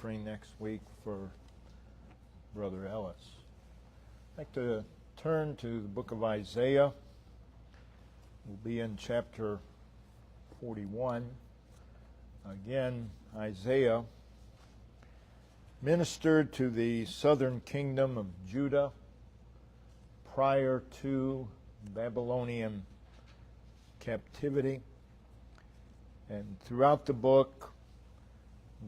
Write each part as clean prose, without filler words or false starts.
offering next week for Brother Ellis. I'd like to turn to the book of Isaiah. We'll be in chapter 41. Again, Isaiah ministered to the southern kingdom of Judah prior to Babylonian captivity. And throughout the book,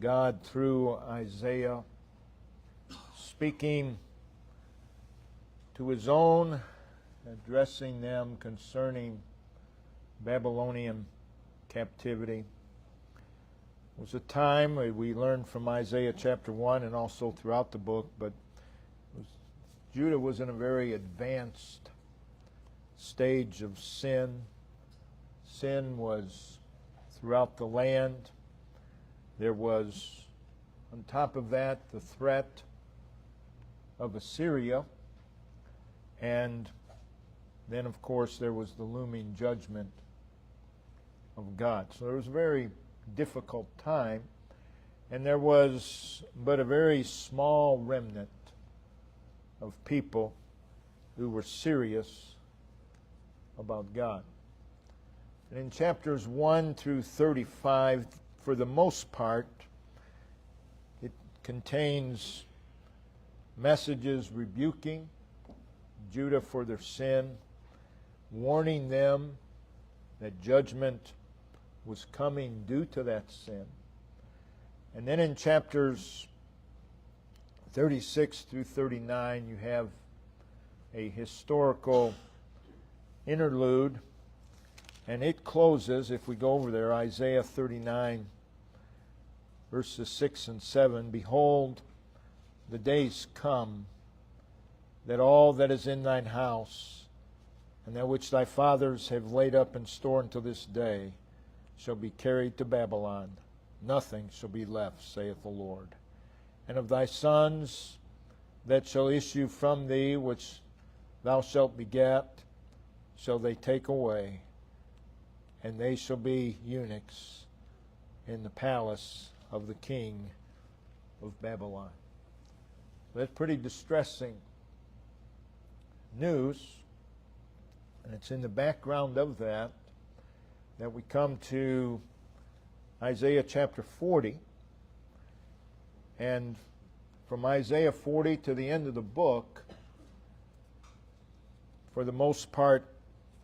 God, through Isaiah, speaking to His own, addressing them concerning Babylonian captivity. It was a time we learned from Isaiah chapter 1 and also throughout the book, but Judah was in a very advanced stage of sin. Sin was throughout the land. There was, on top of that, the threat of Assyria. And then, of course, there was the looming judgment of God. So there was a very difficult time. And there was but a very small remnant of people who were serious about God. And in chapters 1 through 35, for the most part, it contains messages rebuking Judah for their sin, warning them that judgment was coming due to that sin. And then in chapters 36 through 39, you have a historical interlude. And it closes, if we go over there, Isaiah 39, verses 6 and 7. Behold, the days come, that all that is in thine house, and that which thy fathers have laid up in store until this day, shall be carried to Babylon. Nothing shall be left, saith the Lord. And of thy sons that shall issue from thee, which thou shalt beget, shall they take away, and they shall be eunuchs in the palace of the king of Babylon. That's pretty distressing news, and it's in the background of that we come to Isaiah chapter 40. And from Isaiah 40 to the end of the book, for the most part,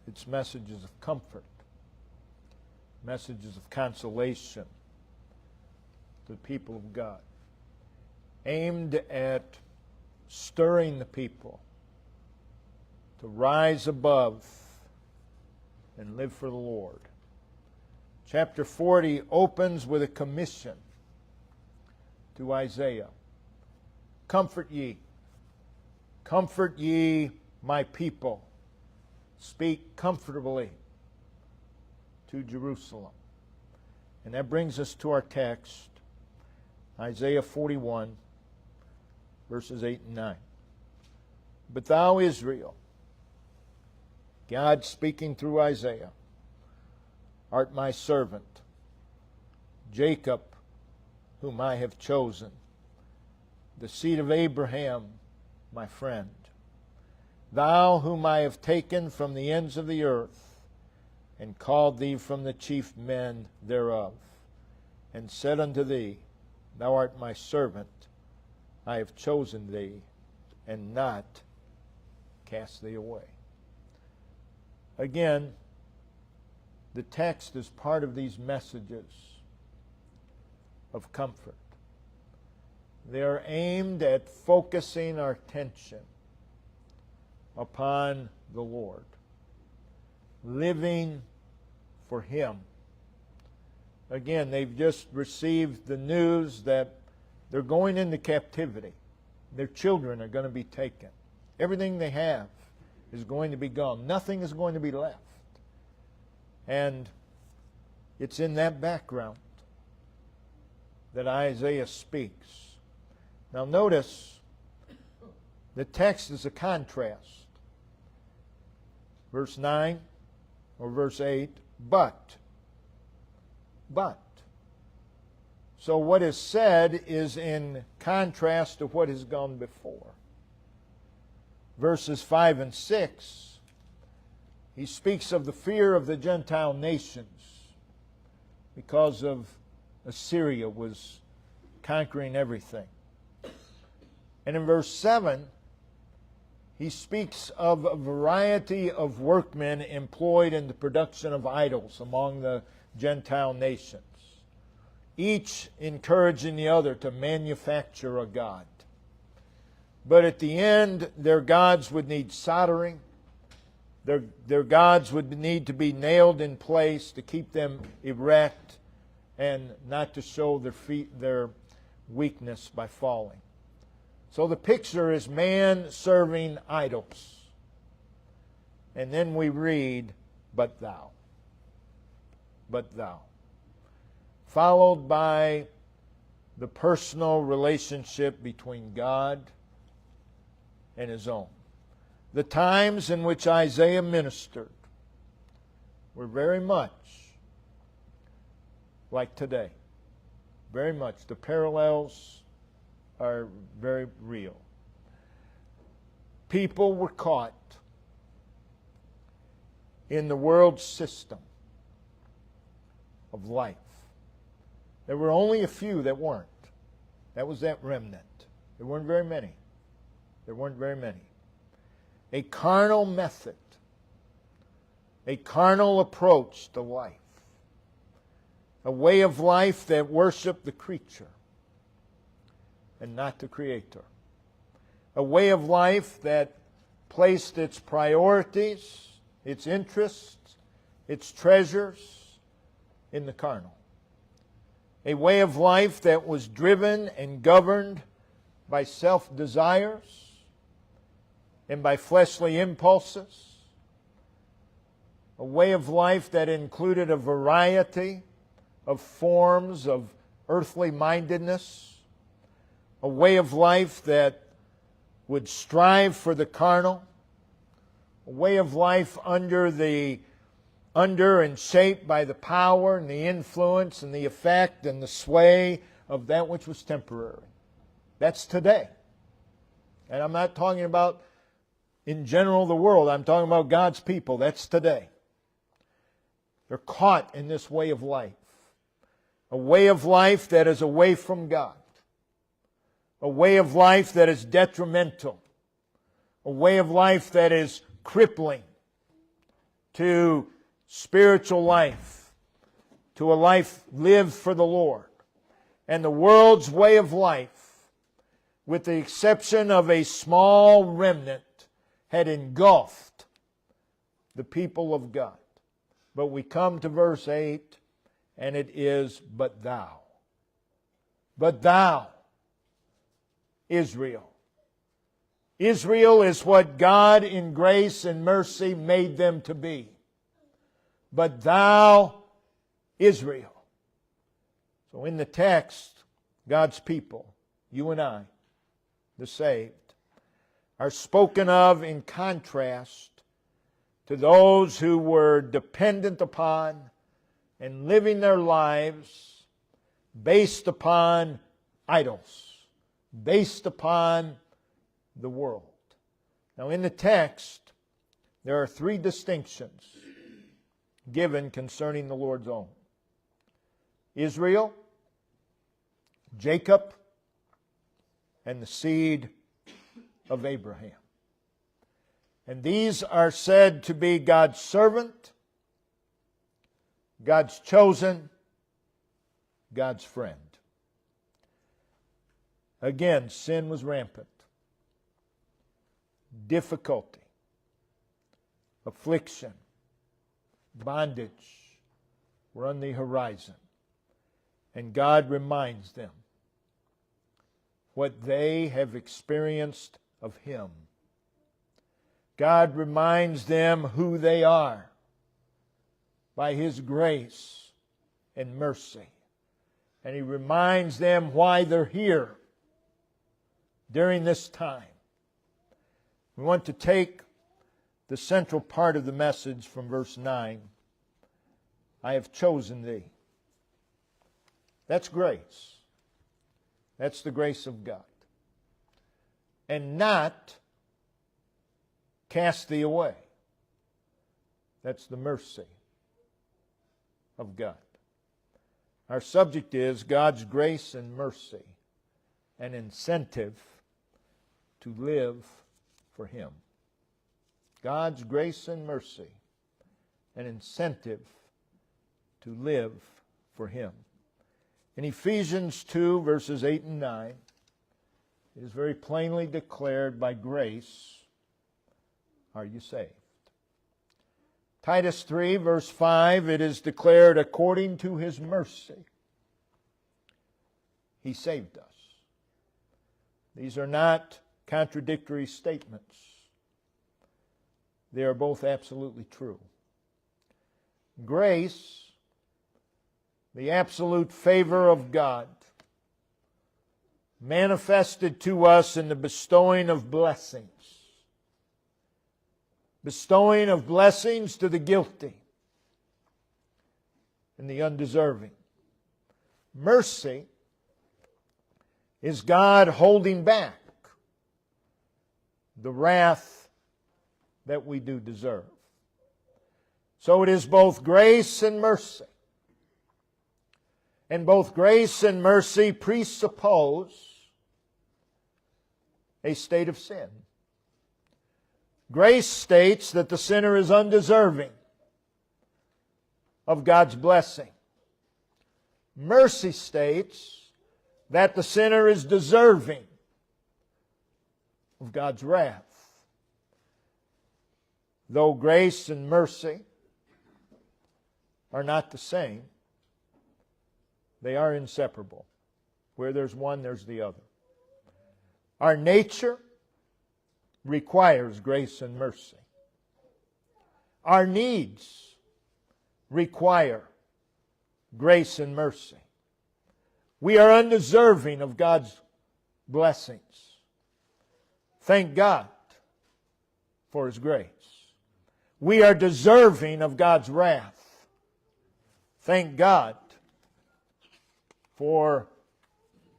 it's messages of comfort, messages of consolation to the people of God, aimed at stirring the people to rise above and live for the Lord. Chapter 40 opens with a commission to Isaiah. Comfort ye my people. Speak comfortably to Jerusalem. And that brings us to our text, Isaiah 41, verses 8 and 9. But thou, Israel, God speaking through Isaiah, art my servant, Jacob, whom I have chosen, the seed of Abraham, my friend. Thou, whom I have taken from the ends of the earth, and called thee from the chief men thereof, and said unto thee, Thou art my servant, I have chosen thee, and not cast thee away. Again, the text is part of these messages of comfort. They are aimed at focusing our attention upon the Lord, living for Him. Again, they've just received the news that they're going into captivity. Their children are going to be taken. Everything they have is going to be gone. Nothing is going to be left. And it's in that background that Isaiah speaks. Now notice, the text is a contrast. Verse 9 or verse 8, but. So what is said is in contrast to what has gone before. Verses 5 and 6, he speaks of the fear of the Gentile nations because of Assyria was conquering everything. And in verse 7, he speaks of a variety of workmen employed in the production of idols among the Gentile nations, each encouraging the other to manufacture a god. But at the end, their gods would need soldering. Their gods would need to be nailed in place to keep them erect and not to show their weakness by falling. So the picture is man serving idols. And then we read, but thou. But thou. Followed by the personal relationship between God and His own. The times in which Isaiah ministered were very much like today. Very much. The parallels are very real. People were caught in the world system of life. There were only a few that weren't. That was that remnant. There weren't very many. There weren't very many. A carnal method, a carnal approach to life, a way of life that worshiped the creature and not the Creator, a way of life that placed its priorities, its interests, its treasures in the carnal, a way of life that was driven and governed by self-desires and by fleshly impulses, a way of life that included a variety of forms of earthly mindedness, a way of life that would strive for the carnal, a way of life under and shaped by the power and the influence and the effect and the sway of that which was temporary. That's today. And I'm not talking about in general the world. I'm talking about God's people. That's today. They're caught in this way of life. A way of life that is away from God. A way of life that is detrimental. A way of life that is crippling to spiritual life, to a life lived for the Lord. And the world's way of life, with the exception of a small remnant, had engulfed the people of God. But we come to verse 8, and it is, but thou. But thou, Israel. Israel is what God in grace and mercy made them to be. But thou, Israel. So in the text, God's people, you and I, the saved, are spoken of in contrast to those who were dependent upon and living their lives based upon idols, based upon the world. Now in the text, there are three distinctions given concerning the Lord's own. Israel, Jacob, and the seed of Abraham. And these are said to be God's servant, God's chosen, God's friend. Again, sin was rampant. Difficulty, affliction, bondage were on the horizon. And God reminds them what they have experienced of Him. God reminds them who they are by His grace and mercy. And He reminds them why they're here during this time. We want to take the central part of the message from verse 9. I have chosen thee. That's grace. That's the grace of God. And not cast thee away. That's the mercy of God. Our subject is God's grace and mercy, an incentive to live for Him. God's grace and mercy, an incentive to live for Him. In Ephesians 2, verses 8 and 9, it is very plainly declared, by grace are you saved. Titus 3, verse 5, it is declared, according to His mercy, He saved us. These are not contradictory statements. They are both absolutely true. Grace, the absolute favor of God, manifested to us in the bestowing of blessings. Bestowing of blessings to the guilty and the undeserving. Mercy is God holding back the wrath that we do deserve. So it is both grace and mercy. And both grace and mercy presuppose a state of sin. Grace states that the sinner is undeserving of God's blessing. Mercy states that the sinner is deserving of God's wrath. Though grace and mercy are not the same, they are inseparable. Where there's one, there's the other. Our nature requires grace and mercy. Our needs require grace and mercy. We are undeserving of God's blessings. Thank God for His grace. We are deserving of God's wrath. Thank God for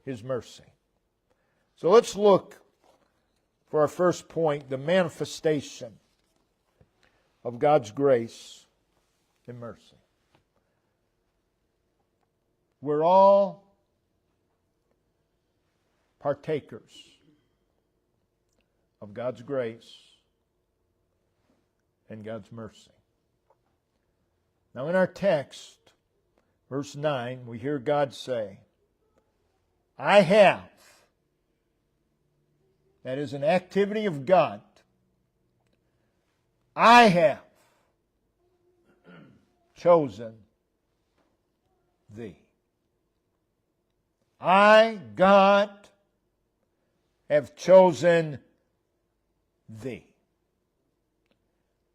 His mercy. So let's look for our first point, the manifestation of God's grace and mercy. We're all partakers of God's grace and God's mercy. Now in our text, verse 9, we hear God say, I have. That is an activity of God. I have chosen thee. I, God, have chosen thee.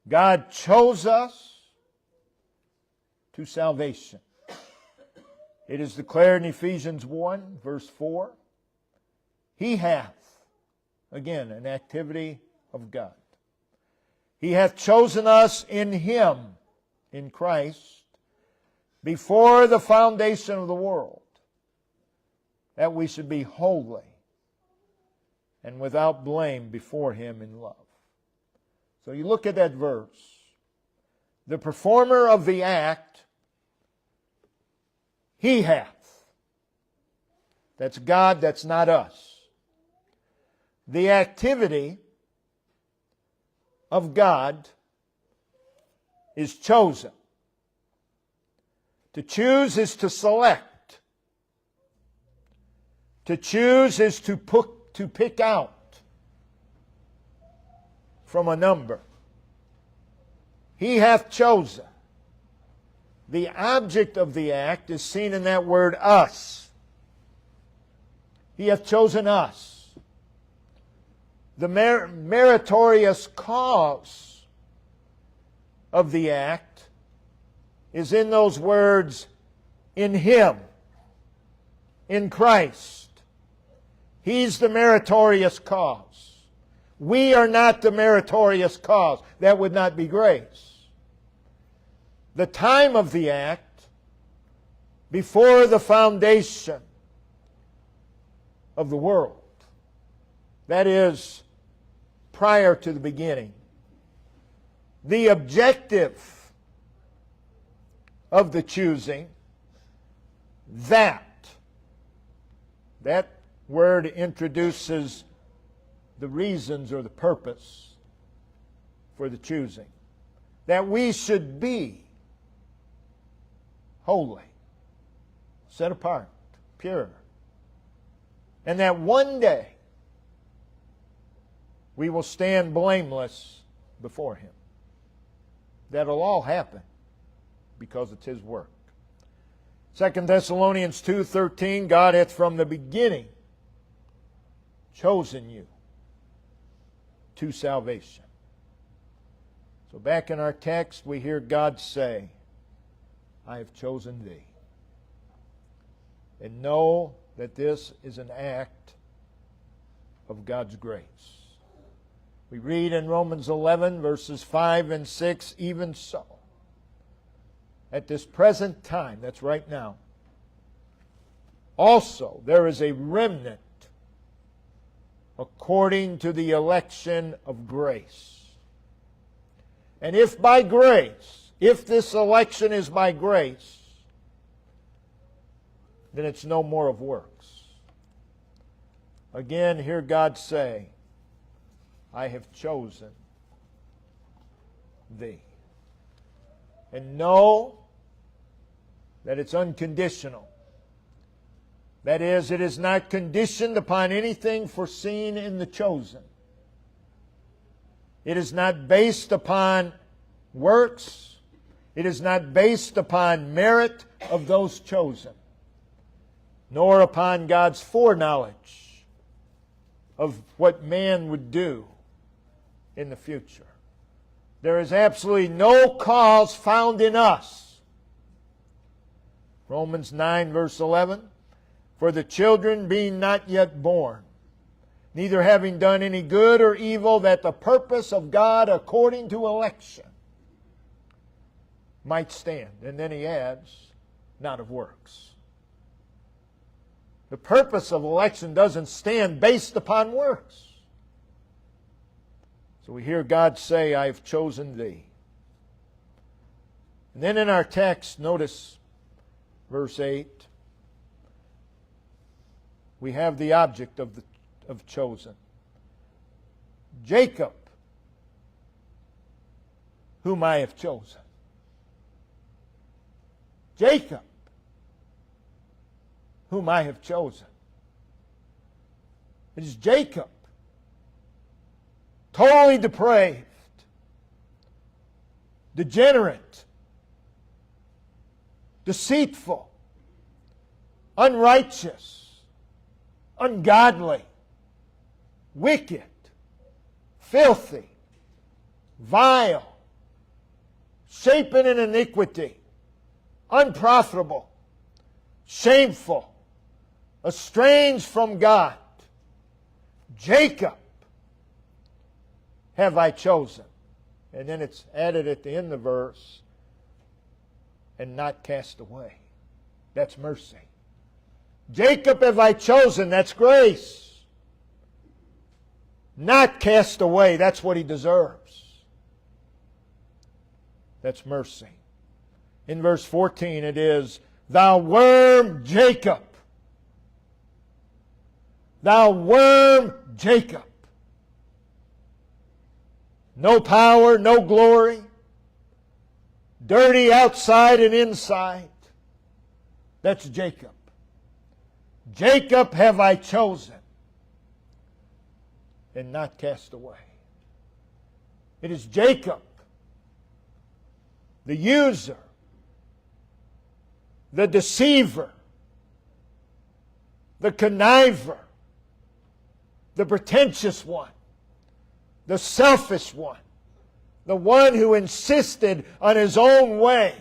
God chose us to salvation. It is declared in Ephesians 1, verse 4, He hath. Again, an activity of God. He hath chosen us in Him, in Christ, before the foundation of the world, that we should be holy and without blame before Him in love. So you look at that verse. The performer of the act, He hath. That's God, that's not us. The activity of God is chosen. To choose is to select. To choose is to pick out from a number. He hath chosen. The object of the act is seen in that word us. He hath chosen us. The meritorious cause of the act is in those words, in Him, in Christ. He's the meritorious cause. We are not the meritorious cause. That would not be grace. The time of the act, before the foundation of the world. That is, prior to the beginning. The objective of the choosing, that word introduces the reasons or the purpose for the choosing. That we should be holy, set apart, pure. And that one day we will stand blameless before Him. That'll all happen because it's His work. 2 Thessalonians 2:13, God hath from the beginning chosen you to salvation. So back in our text, we hear God say, I have chosen thee. And know that this is an act of God's grace. We read in Romans 11, verses 5 and 6, even so, at this present time, that's right now, also there is a remnant according to the election of grace. And if by grace, if this election is by grace, then it's no more of works. Again, hear God say, I have chosen thee. And know that it's unconditional. That is, it is not conditioned upon anything foreseen in the chosen. It is not based upon works. It is not based upon merit of those chosen, nor upon God's foreknowledge of what man would do in the future. There is absolutely no cause found in us. Romans 9, verse 11, for the children being not yet born, neither having done any good or evil, that the purpose of God according to election might stand. And then he adds, not of works. The purpose of election doesn't stand based upon works. So we hear God say, I have chosen thee. And then in our text, notice verse 8, we have the object of chosen. Jacob, whom I have chosen. Jacob, whom I have chosen. It is Jacob, totally depraved, degenerate, deceitful, unrighteous, ungodly, wicked, filthy, vile, shapen in iniquity, unprofitable, shameful, estranged from God. Jacob have I chosen. And then it's added at the end of the verse, and not cast away. That's mercy. Jacob have I chosen, that's grace. Not cast away, that's what he deserves. That's mercy. In verse 14 it is, thou worm Jacob. Thou worm Jacob. No power, no glory. Dirty outside and inside. That's Jacob. Jacob have I chosen and not cast away. It is Jacob, the user, the deceiver, the conniver, the pretentious one, the selfish one, the one who insisted on his own way,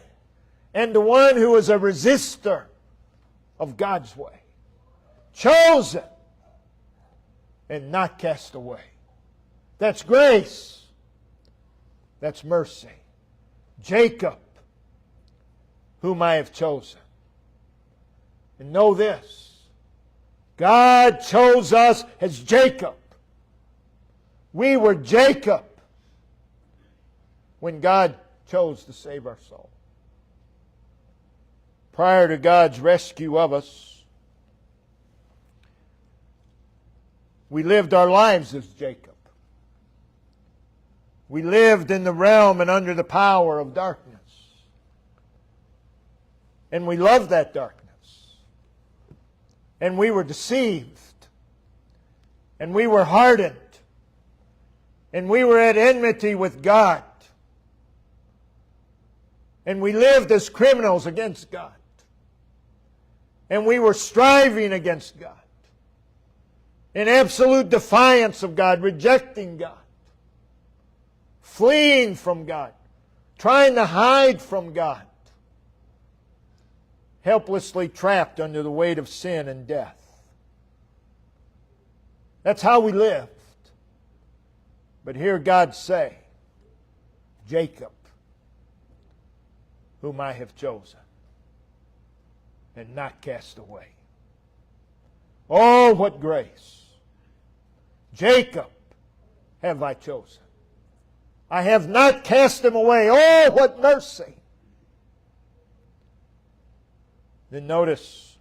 and the one who was a resistor of God's way. Chosen and not cast away. That's grace. That's mercy. Jacob, whom I have chosen. And know this, God chose us as Jacob. We were Jacob when God chose to save our soul. Prior to God's rescue of us, we lived our lives as Jacob. We lived in the realm and under the power of darkness. And we loved that darkness. And we were deceived. And we were hardened. And we were at enmity with God. And we lived as criminals against God. And we were striving against God. In absolute defiance of God, rejecting God. Fleeing from God. Trying to hide from God. Helplessly trapped under the weight of sin and death. That's how we lived. But hear God say, Jacob, whom I have chosen, and not cast away. Oh, what grace! Jacob have I chosen. I have not cast him away. Oh, what mercy! Then notice,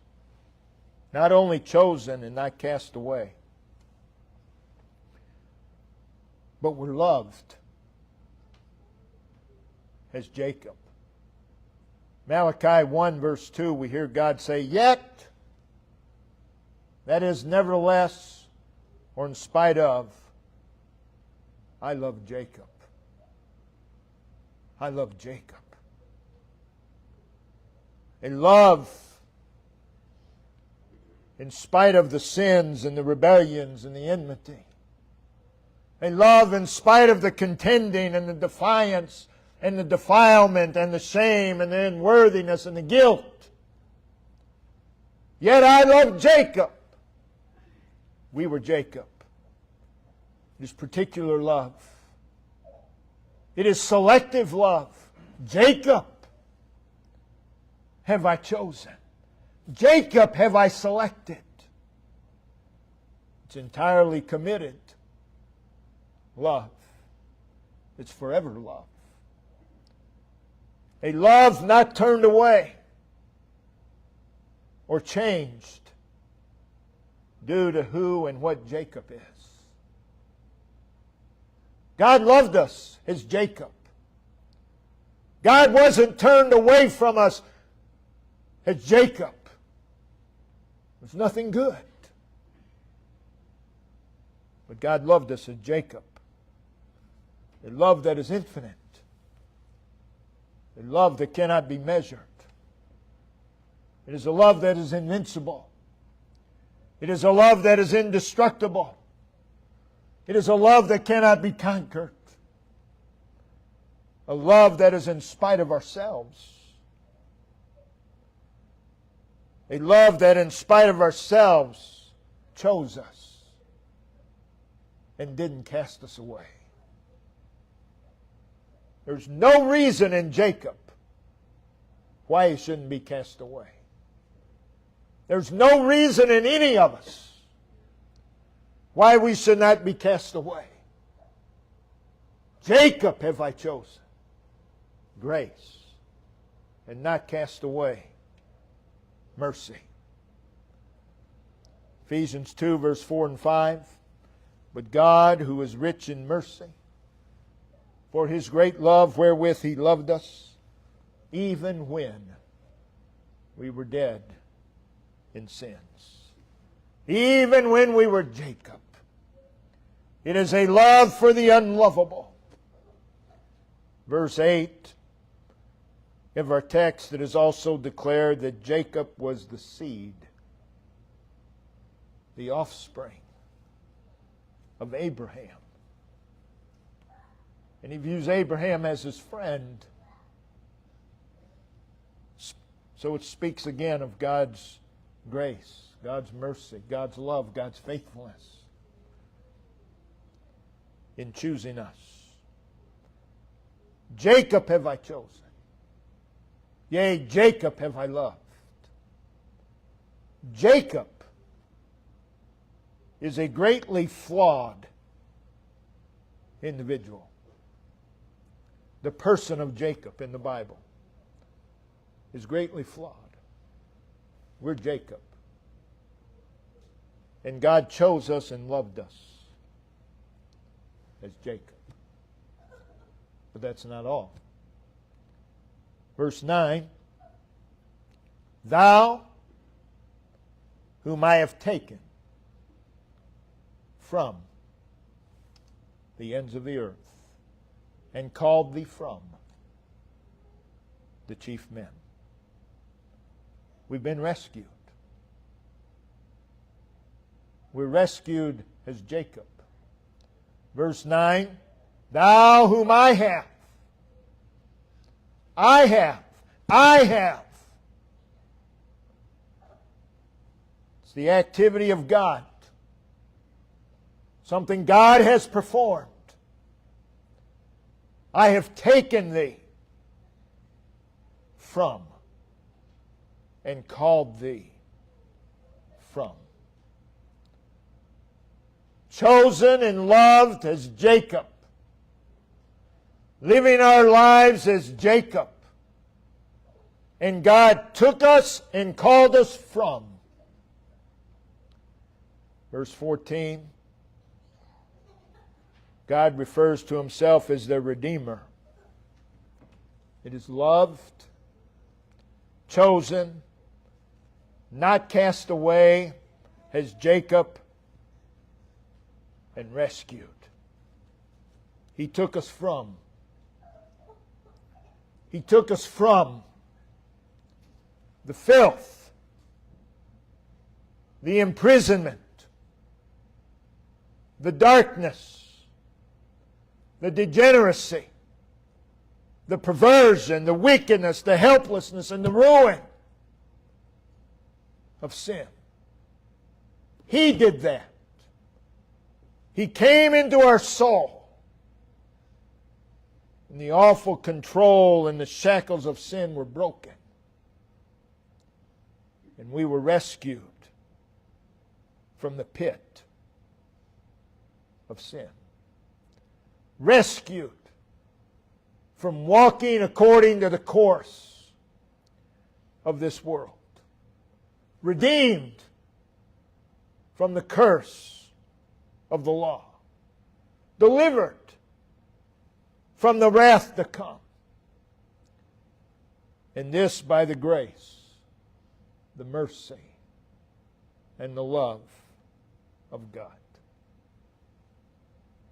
not only chosen and not cast away, but we're loved as Jacob. Malachi 1 verse 2, we hear God say, yet, that is nevertheless, or in spite of, I love Jacob. I love Jacob. A love in spite of the sins and the rebellions and the enmity. A love in spite of the contending and the defiance and the defilement and the shame and the unworthiness and the guilt. Yet I love Jacob. We were Jacob. It is particular love. It is selective love. Jacob have I chosen. Jacob have I selected. It's entirely committed love. It's forever love. A love not turned away or changed due to who and what Jacob is. God loved us as Jacob. God wasn't turned away from us as Jacob. There's nothing good. But God loved us as Jacob. A love that is infinite. A love that cannot be measured. It is a love that is invincible. It is a love that is indestructible. It is a love that cannot be conquered. A love that is in spite of ourselves. A love that in spite of ourselves chose us and didn't cast us away. There's no reason in Jacob why he shouldn't be cast away. There's no reason in any of us why we should not be cast away. Jacob have I chosen. Grace. And not cast away. Mercy. Ephesians 2 verse 4 and 5. But God, who is rich in mercy, for His great love wherewith He loved us, even when we were dead in sins. Even when we were Jacob. It is a love for the unlovable. Verse 8 of our text, it is also declared that Jacob was the seed, the offspring of Abraham. And he views Abraham as his friend. So it speaks again of God's grace, God's mercy, God's love, God's faithfulness in choosing us. Jacob have I chosen. Yea, Jacob have I loved. Jacob is a greatly flawed individual. The person of Jacob in the Bible is greatly flawed. We're Jacob. And God chose us and loved us as Jacob. But that's not all. Verse 9, Thou whom I have taken from the ends of the earth and called thee from the chief men. We've been rescued. We're rescued as Jacob. Verse 9, Thou whom I have. It's the activity of God. Something God has performed. I have taken thee from and called thee from. Chosen and loved as Jacob. Living our lives as Jacob. And God took us and called us from. Verse 14. God refers to Himself as the Redeemer. It is loved, chosen, not cast away as Jacob, and rescued. He took us from. He took us from the filth, the imprisonment, the darkness, the degeneracy, the perversion, the wickedness, the helplessness, and the ruin of sin. He did that. He came into our soul. And the awful control and the shackles of sin were broken. And we were rescued from the pit of sin. Rescued from walking according to the course of this world. Redeemed from the curse of the law. Delivered from the wrath to come. And this by the grace, the mercy, and the love of God.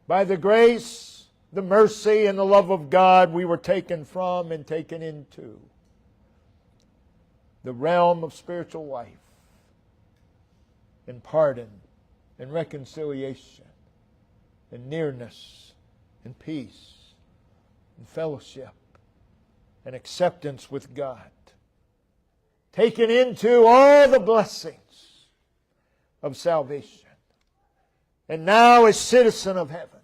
By the grace, the mercy, and the love of God, we were taken from and taken into the realm of spiritual life and pardon and reconciliation and nearness and peace and fellowship and acceptance with God. Taken into all the blessings of salvation. And now a citizen of heaven.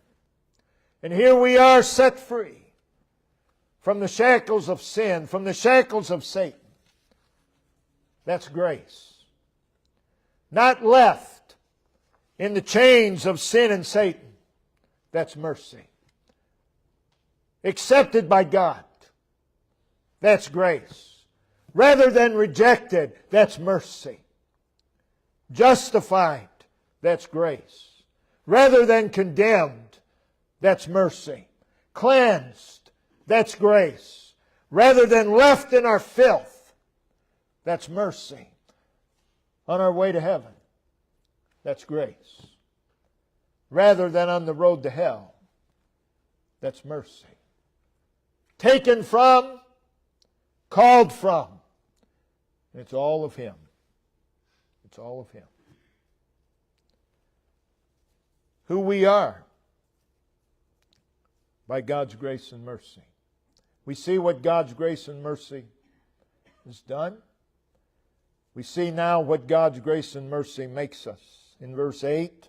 And here we are set free from the shackles of sin, from the shackles of Satan. That's grace. Not left in the chains of sin and Satan. That's mercy. Accepted by God. That's grace. Rather than rejected, that's mercy. Justified, that's grace. Rather than condemned, that's mercy. Cleansed, that's grace. Rather than left in our filth, that's mercy. On our way to heaven, that's grace. Rather than on the road to hell, that's mercy. Taken from, called from. It's all of Him. It's all of Him. Who we are by God's grace and mercy. We see what God's grace and mercy has done. We see now what God's grace and mercy makes us. In verse 8,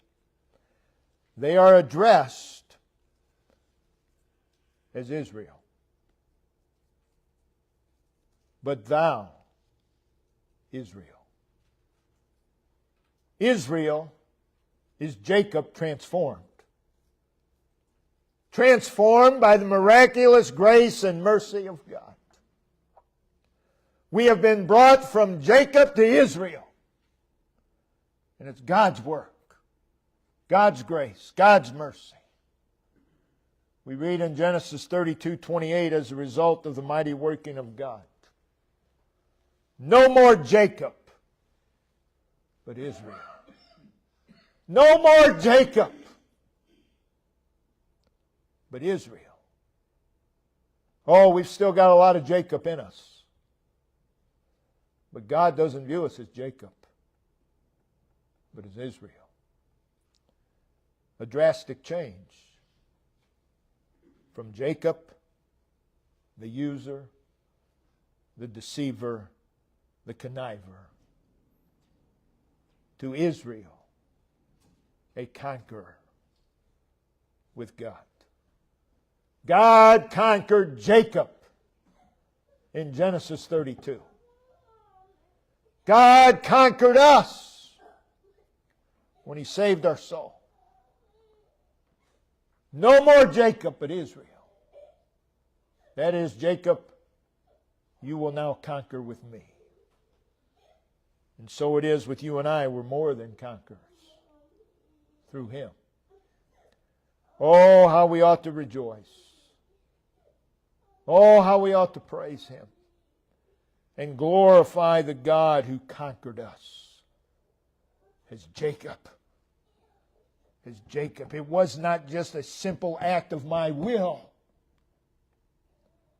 they are addressed as Israel. But thou, Israel. Israel is Jacob transformed. Transformed by the miraculous grace and mercy of God. We have been brought from Jacob to Israel. And it's God's work, God's grace, God's mercy. We read in Genesis 32:28 as a result of the mighty working of God. No more Jacob, but Israel. No more Jacob, but Israel. Oh, we've still got a lot of Jacob in us. But God doesn't view us as Jacob, but as Israel. A drastic change from Jacob, the user, the deceiver, the conniver, to Israel, a conqueror with God. God conquered Jacob in Genesis 32. God conquered us when He saved our soul. No more Jacob, but Israel. That is, Jacob, you will now conquer with me. And so it is with you and I. We're more than conquerors through Him. Oh, how we ought to rejoice. Oh, how we ought to praise Him and glorify the God who conquered us as Jacob. As Jacob. It was not just a simple act of my will.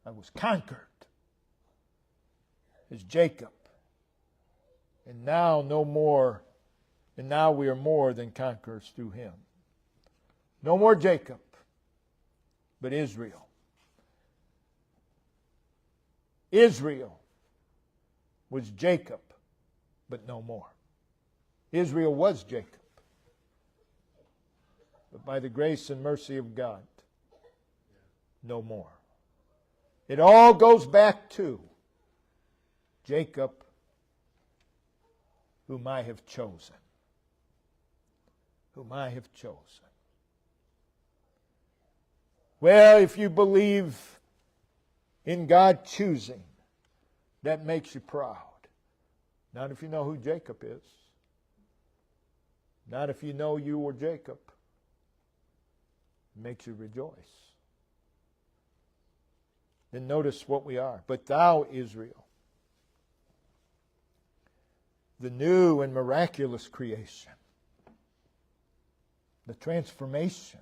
I was conquered as Jacob. And now no more. And now we are more than conquerors through Him. No more Jacob, but Israel. Israel was Jacob, but no more. Israel was Jacob. But by the grace and mercy of God, no more. It all goes back to Jacob, whom I have chosen. Whom I have chosen. Well, if you believe in God choosing, that makes you proud. Not if you know who Jacob is. Not if you know you were Jacob. It makes you rejoice. Then notice what we are. But thou, Israel, the new and miraculous creation, the transformation,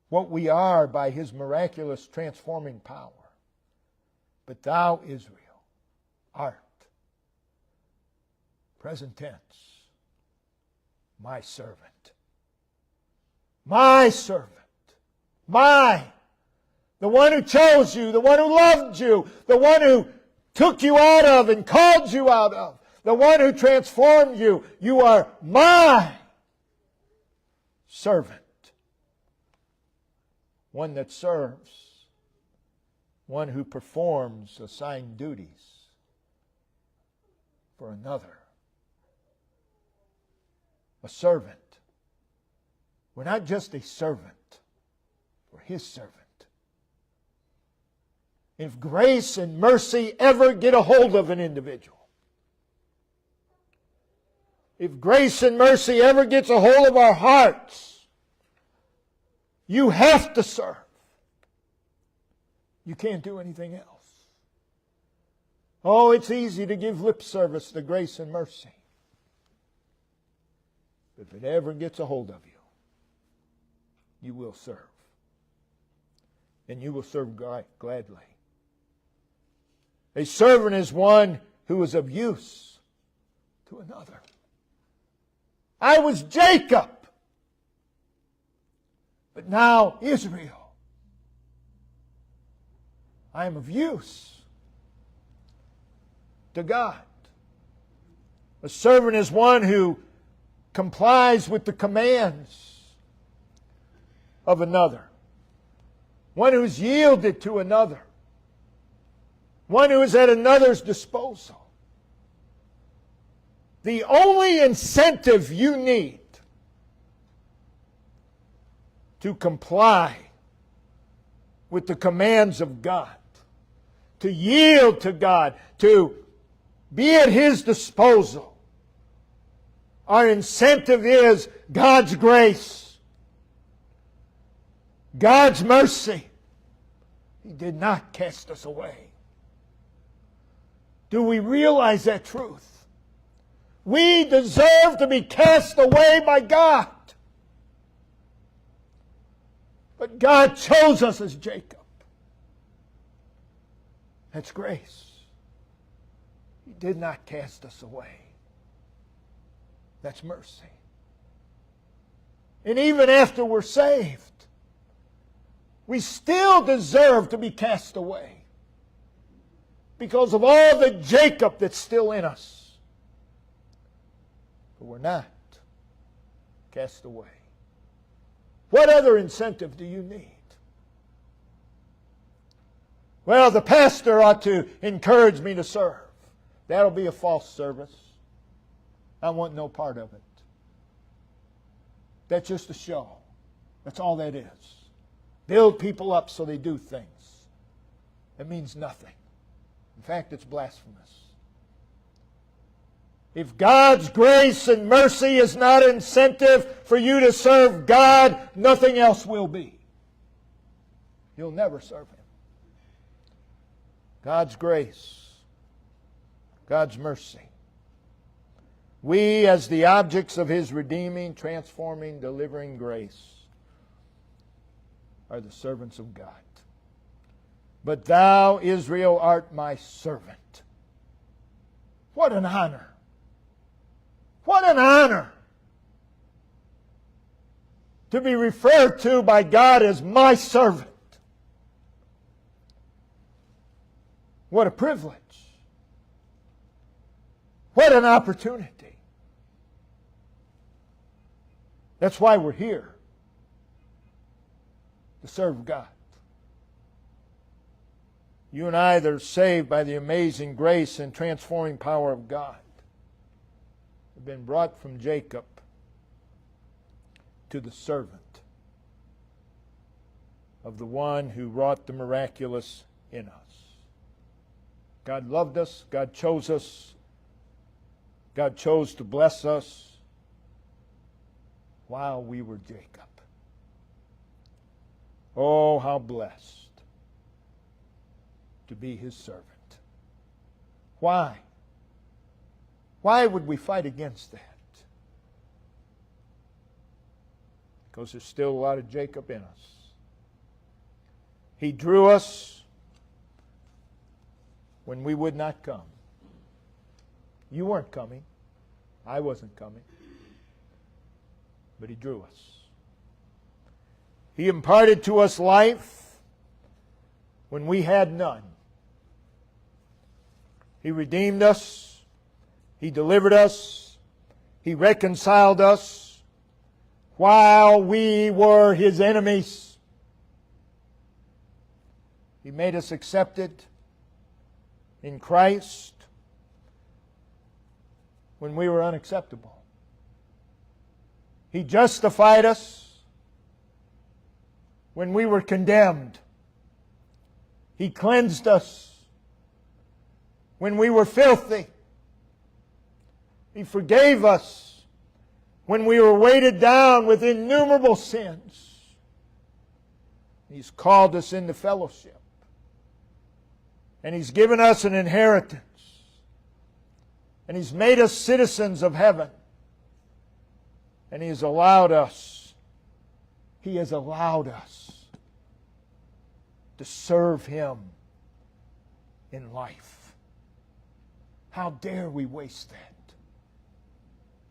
what we are by His miraculous transforming power. But thou, Israel, art, present tense, my servant. My servant. The one who chose you, the one who loved you, the one who took you out of and called you out of, the one who transformed you. You are my servant. One that serves. One who performs assigned duties for another. A servant. We're not just a servant. We're His servant. If grace and mercy ever get a hold of an individual, if grace and mercy ever gets a hold of our hearts, you have to serve. You can't do anything else. Oh, it's easy to give lip service to grace and mercy. But if it ever gets a hold of you, you will serve. And you will serve gladly. A servant is one who is of use to another. I was Jacob, but now Israel. I am of use to God. A servant is one who complies with the commands of another. One who's yielded to another. One who is at another's disposal. The only incentive you need to comply with the commands of God, to yield to God, to be at His disposal. Our incentive is God's grace, God's mercy. He did not cast us away. Do we realize that truth? We deserve to be cast away by God. But God chose us as Jacob. That's grace. He did not cast us away. That's mercy. And even after we're saved, we still deserve to be cast away because of all the Jacob that's still in us. But we're not cast away. What other incentive do you need? Well, the pastor ought to encourage me to serve. That'll be a false service. I want no part of it. That's just a show. That's all that is. Build people up so they do things. It means nothing. In fact, it's blasphemous. If God's grace and mercy is not incentive for you to serve God, nothing else will be. You'll never serve Him. God's grace, God's mercy. We, as the objects of His redeeming, transforming, delivering grace, are the servants of God. But thou, Israel, art my servant. What an honor! What an honor to be referred to by God as my servant. What a privilege. What an opportunity. That's why we're here, to serve God. You and I that are saved by the amazing grace and transforming power of God have been brought from Jacob to the servant of the one who wrought the miraculous in us. God loved us. God chose us. God chose to bless us while we were Jacob. Oh, how blessed to be His servant. Why? Why would we fight against that? Because there's still a lot of Jacob in us. He drew us when we would not come. You weren't coming. I wasn't coming. But He drew us. He imparted to us life when we had none. He redeemed us. He delivered us. He reconciled us while we were His enemies. He made us accepted in Christ when we were unacceptable. He justified us when we were condemned. He cleansed us when we were filthy. He forgave us when we were weighted down with innumerable sins. He's called us into fellowship. And He's given us an inheritance. And He's made us citizens of heaven. And He has allowed us to serve Him in life. How dare we waste that?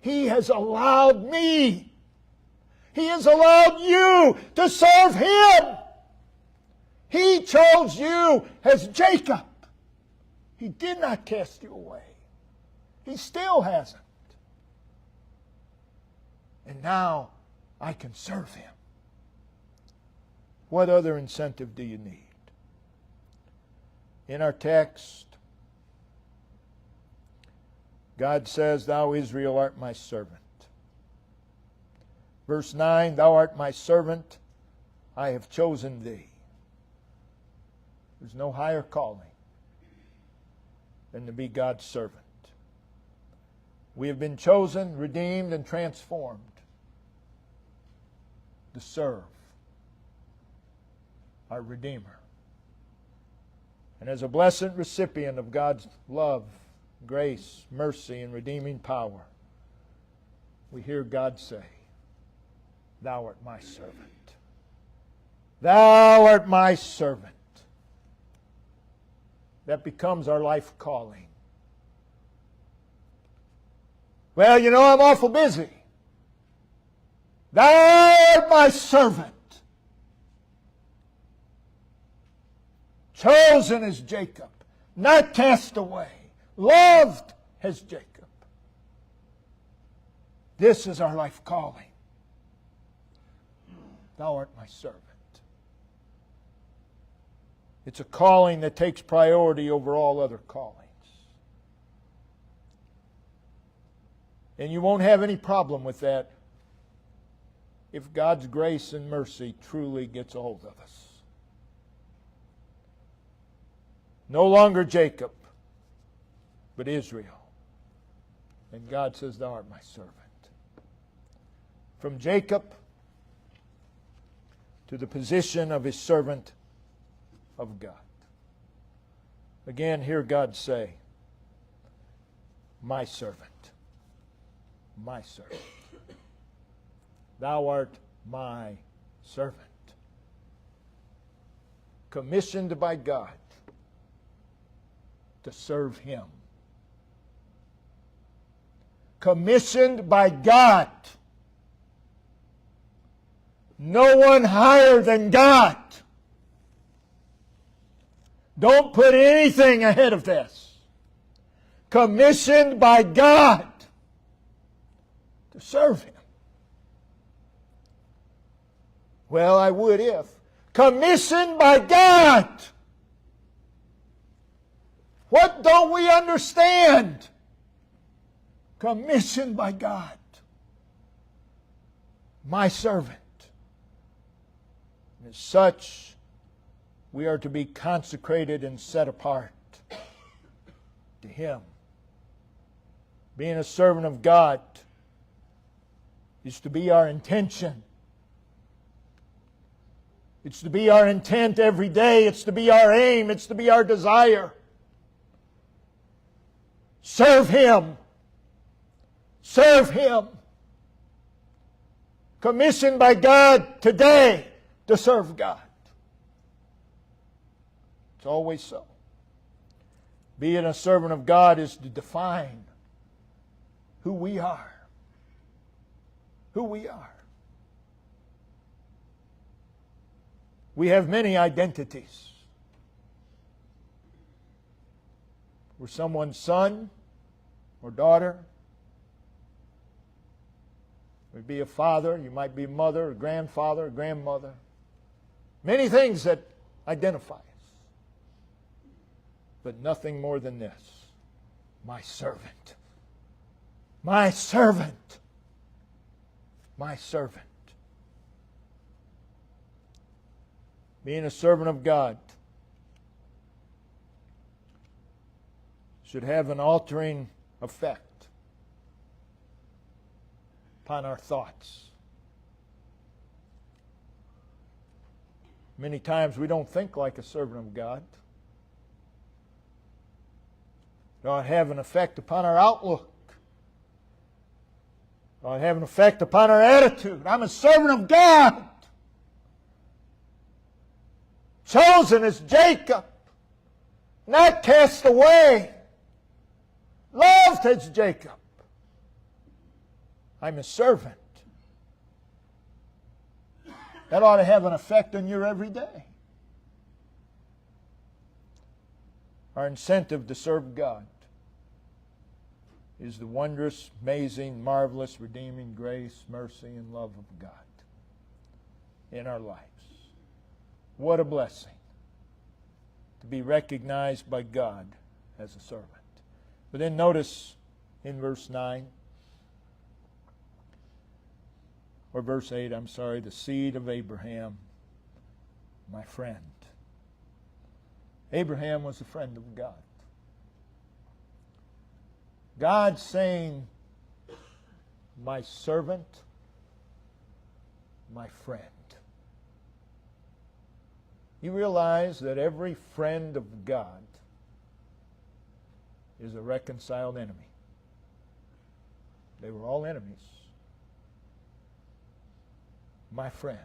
He has allowed me. He has allowed you to serve Him. He chose you as Jacob. He did not cast you away. He still hasn't. And now I can serve Him. What other incentive do you need? In our text, God says, Thou, Israel, art my servant. Verse 9, Thou art my servant, I have chosen thee. There's no higher calling than to be God's servant. We have been chosen, redeemed, and transformed to serve our Redeemer. And as a blessed recipient of God's love, grace, mercy, and redeeming power, we hear God say, Thou art my servant. Thou art my servant. That becomes our life calling. Well, you know, I'm awful busy. Thou art my servant. Chosen as Jacob, not cast away, loved as Jacob. This is our life calling. Thou art my servant. It's a calling that takes priority over all other callings. And you won't have any problem with that if God's grace and mercy truly gets a hold of us. No longer Jacob, but Israel. And God says, Thou art my servant. From Jacob to the position of His servant of God. Again, hear God say, My servant. My servant. Thou art my servant. Commissioned by God to serve Him. Commissioned by God. No one higher than God. Don't put anything ahead of this. Commissioned by God to serve Him. Well, I would if. Commissioned by God. What don't we understand? Commissioned by God. My servant. And as such, we are to be consecrated and set apart to Him. Being a servant of God is to be our intention. It's to be our intent every day. It's to be our aim. It's to be our desire. Serve Him. Serve Him. Commissioned by God today to serve God. It's always so. Being a servant of God is to define who we are. Who we are. We have many identities. We're someone's son or daughter. You might be a father, you might be a mother, a grandfather, a grandmother. Many things that identify us. But nothing more than this. My servant. My servant. My servant. Being a servant of God should have an altering effect upon our thoughts. Many times we don't think like a servant of God. It ought to have an effect upon our outlook. It ought to have an effect upon our attitude. I'm a servant of God. Chosen as Jacob. Not cast away. Loved as Jacob. I'm a servant. That ought to have an effect on your everyday. Our incentive to serve God is the wondrous, amazing, marvelous, redeeming grace, mercy, and love of God in our lives. What a blessing to be recognized by God as a servant. But then notice in verse 9. Or verse 8, I'm sorry, the seed of Abraham, my friend. Abraham was a friend of God. God saying, my servant, my friend. You realize that every friend of God is a reconciled enemy. They were all enemies. My friend.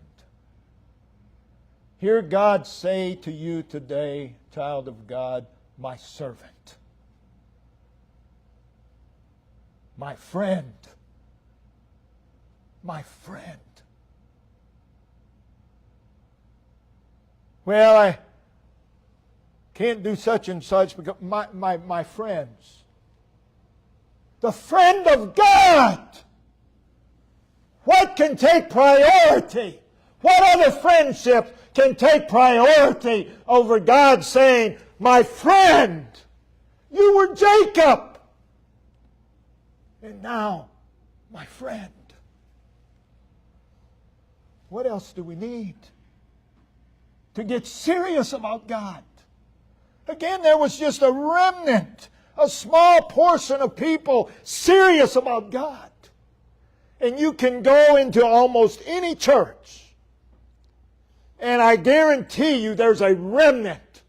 Hear God say to you today, child of God, my servant, my friend, my friend. Well, I can't do such and such because my friends. The friend of God. What can take priority? What other friendship can take priority over God saying, my friend, you were Jacob, and now my friend. What else do we need to get serious about God? Again, there was just a remnant, a small portion of people serious about God. And you can go into almost any church, and I guarantee you there's a remnant.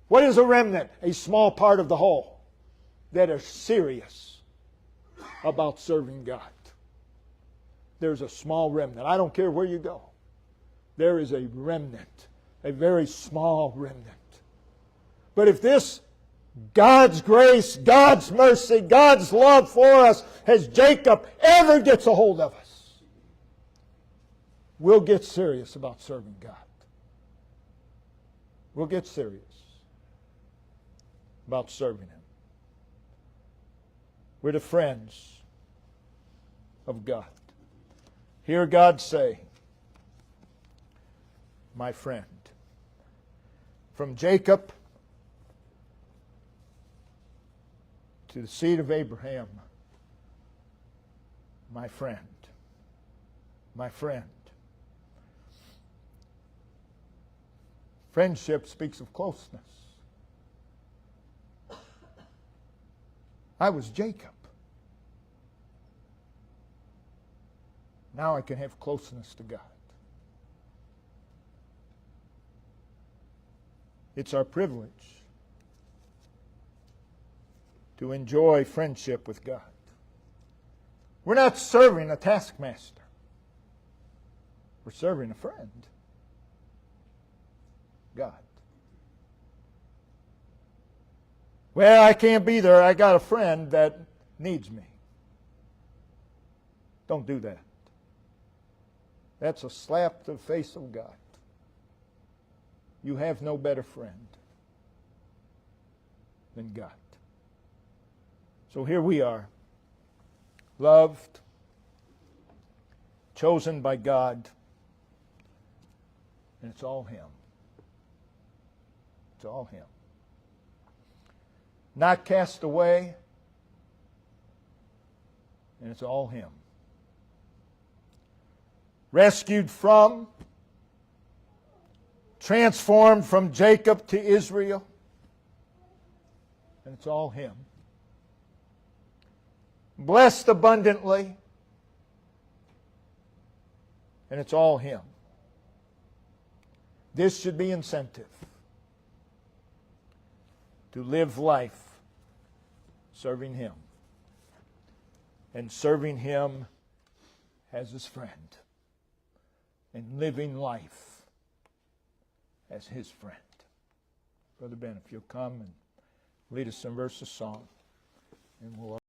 What is a remnant? A small part of the whole that are serious about serving God. There's a small remnant. I don't care where you go. There is a remnant, a very small remnant. But if this God's grace, God's mercy, God's love for us as Jacob ever gets a hold of us, we'll get serious about serving God. We'll get serious about serving Him. We're the friends of God. Hear God say, my friend. From Jacob to the seed of Abraham, my friend. My friend. Friendship speaks of closeness. I was Jacob. Now I can have closeness to God. It's our privilege to enjoy friendship with God. We're not serving a taskmaster. We're serving a friend. God. Well, I can't be there. I got a friend that needs me. Don't do that. That's a slap to the face of God. You have no better friend than God. So here we are, loved, chosen by God, and it's all Him. It's all Him. Not cast away, and it's all Him. Rescued from, transformed from Jacob to Israel, and it's all Him. Blessed abundantly, and it's all Him. This should be incentive to live life serving Him, and serving Him as His friend, and living life as His friend. Brother Ben, if you'll come and lead us some verses of song, and we'll